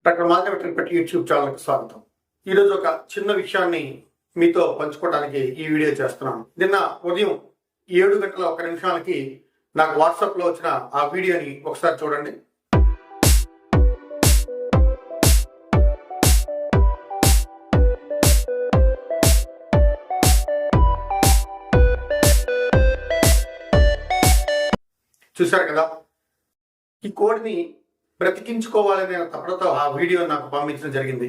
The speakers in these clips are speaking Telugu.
డాక్టర్ మాధవ వెటర్నరీ యూట్యూబ్ ఛానల్కి స్వాగతం. ఈరోజు ఒక చిన్న విషయాన్ని మీతో పంచుకోవడానికి ఈ వీడియో చేస్తున్నాను. నిన్న ఉదయం 7:01 నాకు వాట్సాప్లో వచ్చిన ఆ వీడియోని ఒకసారి చూడండి. చూశారు కదా, ఈ కోడిని బ్రతికించుకోవాలనే తపనతో ఆ వీడియో నాకు పంపించడం జరిగింది.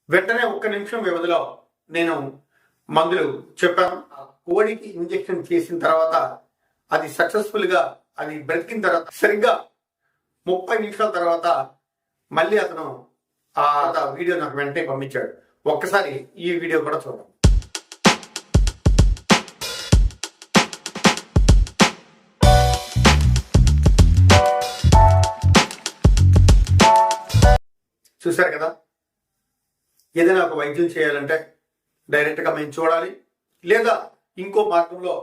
వెంటనే 1 నిమిషం వ్యవధిలో నేను మందులు చెప్పాను. కోడికి ఇంజెక్షన్ చేసిన తర్వాత అది సక్సెస్ఫుల్గా అది బ్రతికిన తర్వాత సరిగ్గా 30 నిమిషాల తర్వాత మళ్ళీ అతను ఆ వీడియో నాకు వెంటనే పంపించాడు. ఒక్కసారి ఈ వీడియో కూడా చూడండి. చూశారు కదా, ఏదైనా ఒక వైద్యం చేయాలంటే డైరెక్ట్గా మేము చూడాలి, లేదా ఇంకో మార్గంలో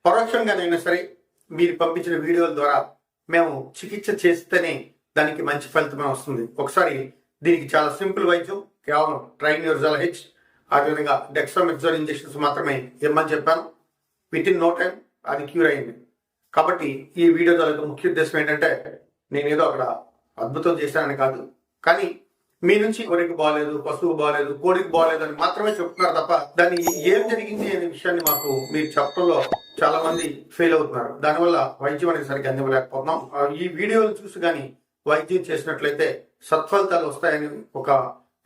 పరోక్షంగానైనా సరే మీరు పంపించిన వీడియోల ద్వారా మేము చికిత్స చేస్తేనే దానికి మంచి ఫలితమే వస్తుంది. ఒకసారి దీనికి చాలా సింపుల్ వైద్యం, కేవలం ట్రైనియోర్జాల్ హెచ్ అదేవిధంగా డెక్సామెథాజోన్ ఇంజెక్షన్స్ మాత్రమే ఇమ్మని చెప్పాను. విత్ ఇన్ నో టైం అది క్యూర్ అయింది. కాబట్టి ఈ వీడియో ద్వారా ముఖ్య ఉద్దేశం ఏంటంటే, నేనేదో అక్కడ అద్భుతం చేశానని కాదు, కానీ మీ నుంచి గొర్రెకి బాగాలేదు, పశువు బాగాలేదు, కోడికి బాగాలేదు అని మాత్రమే చెప్తున్నారు తప్ప దాన్ని ఏం జరిగింది అనే విషయాన్ని మాకు మీరు చెప్పడంలో చాలా మంది ఫెయిల్ అవుతున్నారు. దానివల్ల వైద్యం అనేది సరిగ్గా అందివ్వలేకపోతున్నాం. ఈ వీడియోలు చూసి కానీ వైద్యం చేసినట్లయితే సత్ఫలితాలు వస్తాయని ఒక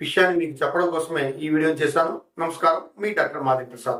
విషయాన్ని మీకు చెప్పడం కోసమే ఈ వీడియోని చేశాను. నమస్కారం, మీ డాక్టర్ మాధవ్ ప్రసాద్.